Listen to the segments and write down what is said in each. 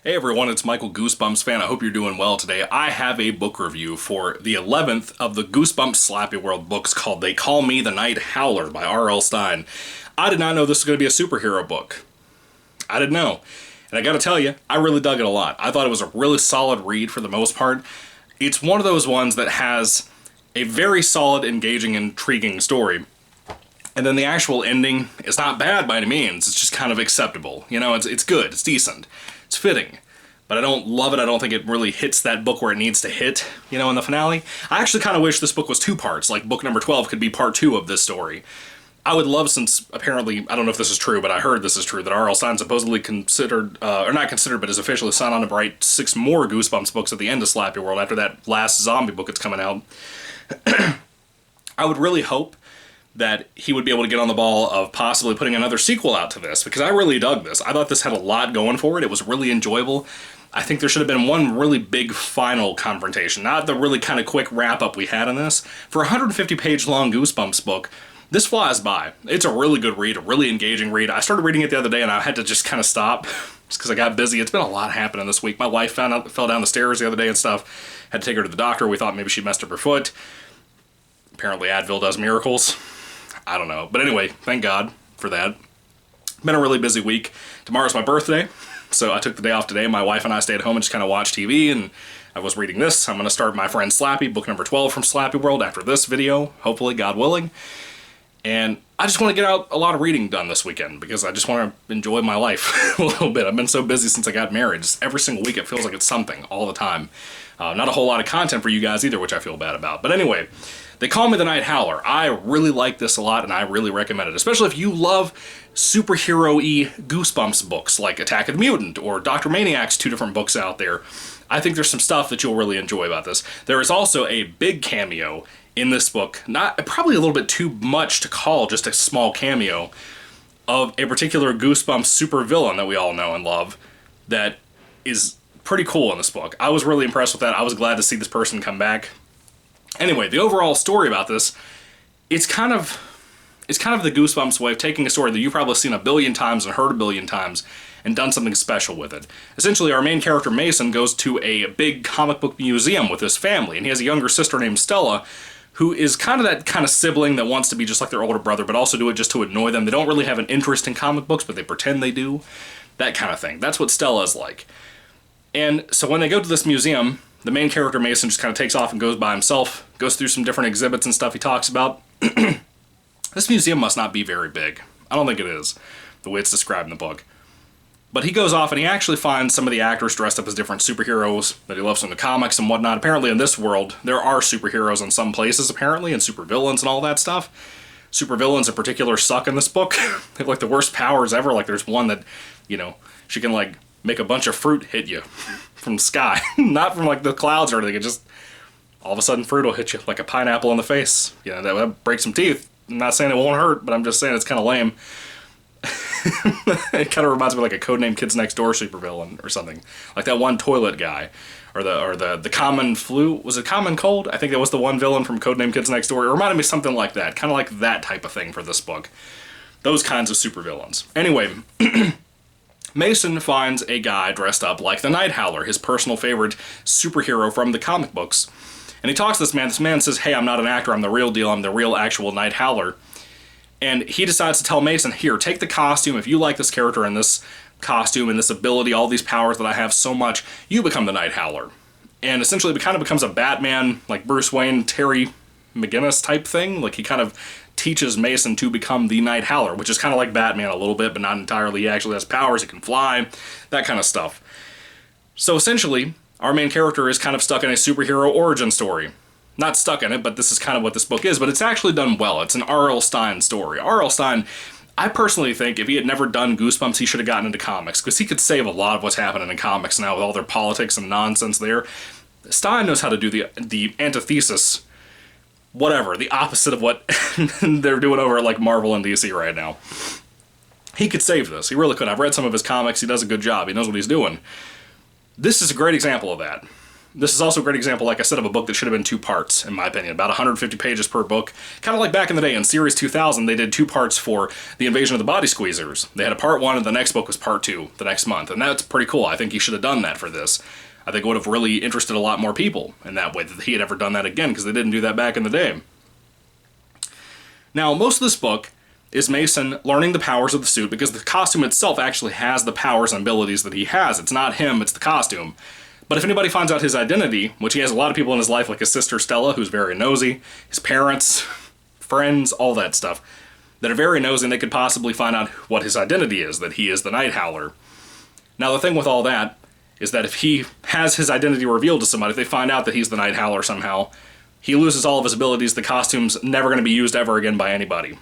Hey everyone, it's Michael GoosebumpsFan. I hope you're doing well today. I have a book review for the 11th of the Goosebumps SlappyWorld books called They Call Me the Night Howler by R.L. Stine. I did not know this was going to be a superhero book. I didn't know. And I gotta tell you, I really dug it a lot. I thought it was a really solid read for the most part. It's one of those ones that has a very solid, engaging, intriguing story. And then the actual ending is not bad by any means. It's just kind of acceptable. You know, it's good, it's decent. It's fitting, but I don't love it. I don't think it really hits that book where it needs to hit, you know, in the finale. I actually kind of wish this book was two parts, like book number 12 could be part 2 of this story. I would love, since apparently, I don't know if this is true, but I heard this is true, that R.L. Stine supposedly considered, or not considered, but is officially signed on to write 6 more Goosebumps books at the end of SlappyWorld after that last zombie book that's coming out. I would really hope that he would be able to get on the ball of possibly putting another sequel out to this, because I really dug this. I thought this had a lot going for it. It was really enjoyable. I think there should have been one really big final confrontation, not the really kind of quick wrap-up we had in this. For a 150-page long Goosebumps book, this flies by. It's a really good read, a really engaging read. I started reading it the other day and I had to just kind of stop just because I got busy. It's been a lot happening this week. My wife fell down the stairs the other day and stuff. Had to take her to the doctor. We thought maybe she messed up her foot. Apparently Advil does miracles. I don't know. But anyway, thank God for that. Been a really busy week. Tomorrow's my birthday, so I took the day off today. My wife and I stayed home and just kind of watched TV, and I was reading this. I'm going to start my friend Slappy, book number 12 from SlappyWorld after this video, hopefully, God willing. And I just want to get out a lot of reading done this weekend because I just want to enjoy my life a little bit. I've been so busy since I got married. Just every single week it feels like it's something all the time. Not a whole lot of content for you guys either, which I feel bad about. But anyway, They Call Me the Night Howler. I really like this a lot, and I really recommend it, especially if you love superhero-y Goosebumps books like Attack of the Mutant or Dr. Maniac's 2 different books out there. I think there's some stuff that you'll really enjoy about this. There is also a big cameo in this book, not probably a little bit too much to call just a small cameo, of a particular Goosebumps supervillain that we all know and love that is pretty cool in this book. I was really impressed with that. I was glad to see this person come back. Anyway, the overall story about this, it's kind of the Goosebumps way of taking a story that you've probably seen a billion times and heard a billion times and done something special with it. Essentially, our main character, Mason, goes to a big comic book museum with his family, and he has a younger sister named Stella, who is kind of that kind of sibling that wants to be just like their older brother, but also do it just to annoy them. They don't really have an interest in comic books, but they pretend they do. That kind of thing. That's what Stella is like. And so when they go to this museum, the main character, Mason, just kind of takes off and goes by himself, goes through some different exhibits and stuff he talks about. This museum must not be very big. I don't think it is, the way it's described in the book. But he goes off and he actually finds some of the actors dressed up as different superheroes that he loves from the comics and whatnot. Apparently in this world, there are superheroes in some places, apparently, and supervillains and all that stuff. Supervillains in particular suck in this book. They have like the worst powers ever. Like there's one that, you know, she can like make a bunch of fruit hit you from the sky. Not from like the clouds or anything. It just, all of a sudden fruit will hit you like a pineapple in the face. You know, that would break some teeth. I'm not saying it won't hurt, but I'm just saying it's kind of lame. It kind of reminds me of like a Codename Kids Next Door supervillain or something. Like that one toilet guy. Or the common flu. Was it common cold? I think that was the one villain from Codename Kids Next Door. It reminded me of something like that. Kind of like that type of thing for this book. Those kinds of supervillains. Anyway, Mason finds a guy dressed up like the Night Howler, his personal favorite superhero from the comic books. And he talks to this man. This man says, hey, I'm not an actor. I'm the real deal. I'm the real actual Night Howler. And he decides to tell Mason, here, take the costume. If you like this character and this costume and this ability, all these powers that I have so much, you become the Night Howler. And essentially it kind of becomes a Batman, like Bruce Wayne, Terry McGinnis type thing. Like he kind of teaches Mason to become the Night Howler, which is kind of like Batman a little bit, but not entirely. He actually has powers, he can fly, that kind of stuff. So essentially, our main character is kind of stuck in a superhero origin story. Not stuck in it, but this is kind of what this book is, but it's actually done well. It's an R.L. Stine story. R.L. Stine, I personally think if he had never done Goosebumps, he should have gotten into comics, because he could save a lot of what's happening in comics now with all their politics and nonsense there. Stine knows how to do the antithesis, whatever, the opposite of what they're doing over at like Marvel and DC right now. He could save this. He really could. I've read some of his comics. He does a good job. He knows what he's doing. This is a great example of that. This is also a great example, like I said, of a book that should have been 2 parts, in my opinion. About 150 pages per book. Kind of like back in the day in Series 2000, they did 2 parts for The Invasion of the Body Squeezers. They had a part 1 and the next book was part 2 the next month. And that's pretty cool. I think he should have done that for this. I think it would have really interested a lot more people in that way, that he had ever done that again, because they didn't do that back in the day. Now, most of this book is Mason learning the powers of the suit, because the costume itself actually has the powers and abilities that he has. It's not him, it's the costume. But if anybody finds out his identity, which he has a lot of people in his life, like his sister Stella, who's very nosy, his parents, friends, all that stuff, that are very nosy, and they could possibly find out what his identity is, that he is the Night Howler. Now, the thing with all that is that if he has his identity revealed to somebody, if they find out that he's the Night Howler somehow, he loses all of his abilities. The costume's never going to be used ever again by anybody.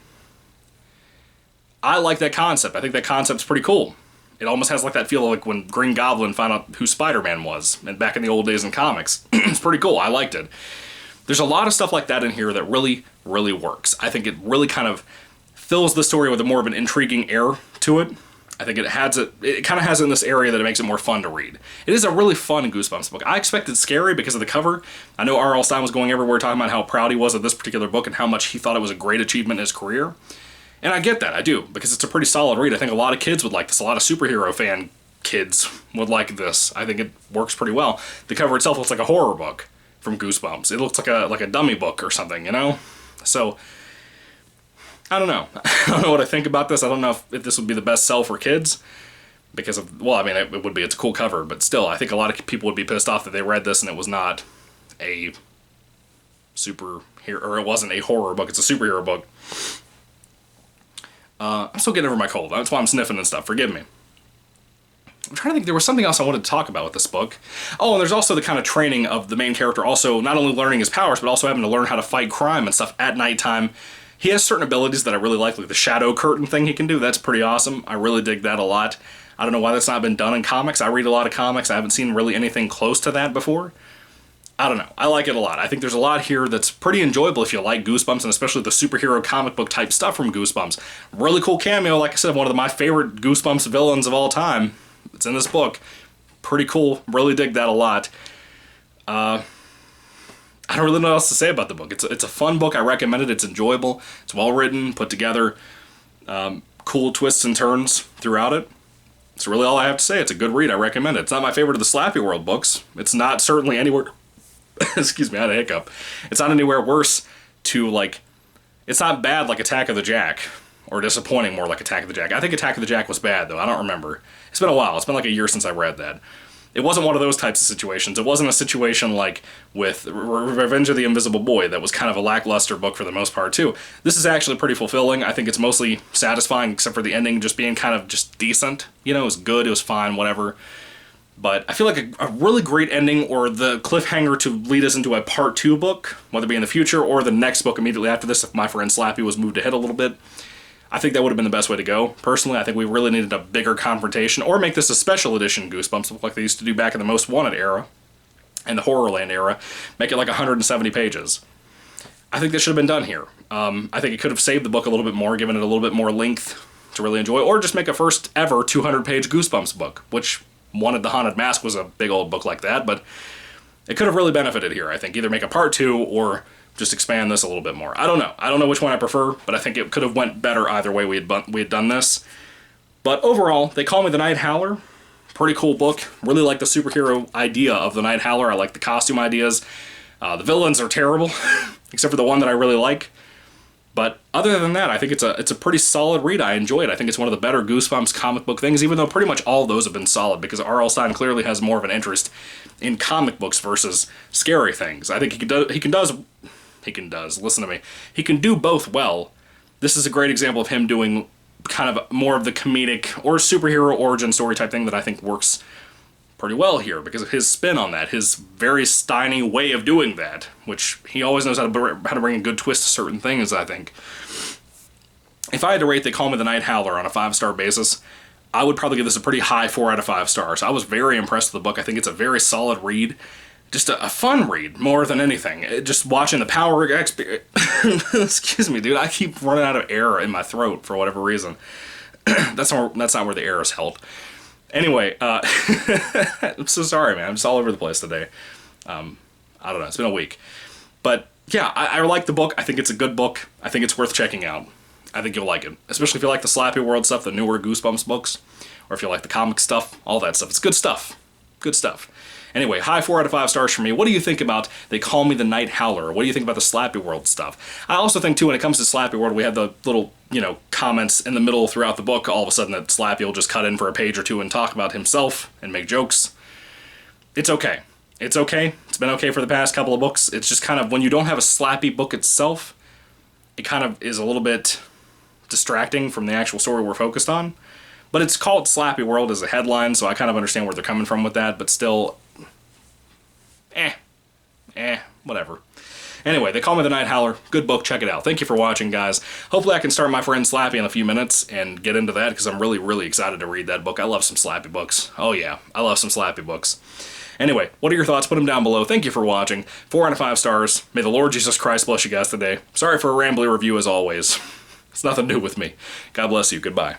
I like that concept. I think that concept's pretty cool. It almost has like that feel like when Green Goblin found out who Spider-Man was, and back in the old days in comics. It's pretty cool. I liked it. There's a lot of stuff like that in here that really, really works. I think it really kind of fills the story with a more of an intriguing air to it. I think it kind of has it in this area that it makes it more fun to read. It is a really fun Goosebumps book. I expected scary because of the cover. I know R.L. Stine was going everywhere talking about how proud he was of this particular book and how much he thought it was a great achievement in his career. And I get that, I do, because it's a pretty solid read. I think a lot of kids would like this. A lot of superhero fan kids would like this. I think it works pretty well. The cover itself looks like a horror book from Goosebumps. It looks like a dummy book or something, you know? So, I don't know. I don't know what I think about this. I don't know if this would be the best sell for kids. Because of, well, I mean, it would be. It's a cool cover. But still, I think a lot of people would be pissed off that they read this and it was not a superhero, or it wasn't a horror book. It's a superhero book. I'm still getting over my cold. That's why I'm sniffing and stuff. Forgive me. I'm trying to think. There was something else I wanted to talk about with this book. Oh, and there's also the kind of training of the main character, also not only learning his powers, but also having to learn how to fight crime and stuff at nighttime. He has certain abilities that I really like the shadow curtain thing he can do. That's pretty awesome. I really dig that a lot. I don't know why that's not been done in comics. I read a lot of comics. I haven't seen really anything close to that before. I don't know. I like it a lot. I think there's a lot here that's pretty enjoyable if you like Goosebumps, and especially the superhero comic book type stuff from Goosebumps. Really cool cameo, like I said, one of my favorite Goosebumps villains of all time. It's in this book. Pretty cool. Really dig that a lot. I don't really know what else to say about the book. It's a fun book. I recommend it. It's enjoyable. It's well written, put together. Cool twists and turns throughout it. It's really all I have to say. It's a good read. I recommend it. It's not my favorite of the SlappyWorld books. It's not certainly anywhere... Excuse me, I had a hiccup. It's not anywhere worse to, like... It's not bad like Attack of the Jack. Or disappointing more like Attack of the Jack. I think Attack of the Jack was bad, though. I don't remember. It's been a while. It's been like a year since I read that. It wasn't one of those types of situations. It wasn't a situation like with Revenge of the Invisible Boy that was kind of a lackluster book for the most part, too. This is actually pretty fulfilling. I think it's mostly satisfying, except for the ending just being kind of just decent. You know, it was good, it was fine, whatever. But I feel like a really great ending, or the cliffhanger to lead us into a part 2 book, whether it be in the future or the next book immediately after this, if my friend Slappy was moved ahead a little bit, I think that would have been the best way to go. Personally, I think we really needed a bigger confrontation, or make this a special edition Goosebumps, like they used to do back in the Most Wanted era, and the Horrorland era, make it like 170 pages. I think that should have been done here. I think it could have saved the book a little bit more, given it a little bit more length to really enjoy, or just make a first ever 200-page Goosebumps book, which... Wanted the Haunted Mask was a big old book like that, but it could have really benefited here, I think. Either make a part 2 or just expand this a little bit more. I don't know. I don't know which one I prefer, but I think it could have went better either way we had done this. But overall, They Call Me the Night Howler. Pretty cool book. Really like the superhero idea of the Night Howler. I like the costume ideas. The villains are terrible, except for the one that I really like. But other than that, I think it's a pretty solid read. I enjoy it. I think it's one of the better Goosebumps comic book things, even though pretty much all of those have been solid, because R.L. Stine clearly has more of an interest in comic books versus scary things. I think he can do both well. This is a great example of him doing kind of more of the comedic or superhero origin story type thing that I think works pretty well here, because of his spin on that, his very Steiny way of doing that, which he always knows how to bring a good twist to certain things, I think. If I had to rate They Call Me the Night Howler on a 5-star basis, I would probably give this a pretty high 4 out of 5 stars. I was very impressed with the book. I think it's a very solid read. Just a fun read, more than anything. Just watching the power experience... Excuse me, dude. I keep running out of air in my throat for whatever reason. That's not where the air is held. Anyway, I'm so sorry, man. I'm just all over the place today. I don't know, it's been a week. But yeah, I like the book. I think it's a good book. I think it's worth checking out. I think you'll like it. Especially if you like the SlappyWorld stuff, the newer Goosebumps books, or if you like the comic stuff, all that stuff. It's good stuff. Good stuff. Anyway, high 4 out of 5 stars from me. What do you think about They Call Me the Night Howler? What do you think about the SlappyWorld stuff? I also think, too, when it comes to SlappyWorld, we have the little, comments in the middle throughout the book. All of a sudden, that Slappy will just cut in for a page or two and talk about himself and make jokes. It's okay. It's okay. It's been okay for the past couple of books. It's just kind of, when you don't have a Slappy book itself, it kind of is a little bit distracting from the actual story we're focused on. But it's called SlappyWorld as a headline, so I kind of understand where they're coming from with that, but still, whatever. Anyway, They Call Me the Night Howler. Good book. Check it out. Thank you for watching, guys. Hopefully I can start My Friend Slappy in a few minutes and get into that, because I'm really, really excited to read that book. I love some Slappy books. Oh yeah, I love some Slappy books. Anyway, what are your thoughts? Put them down below. Thank you for watching. 4 out of 5 stars. May the Lord Jesus Christ bless you guys today. Sorry for a rambly review as always. It's nothing new with me. God bless you. Goodbye.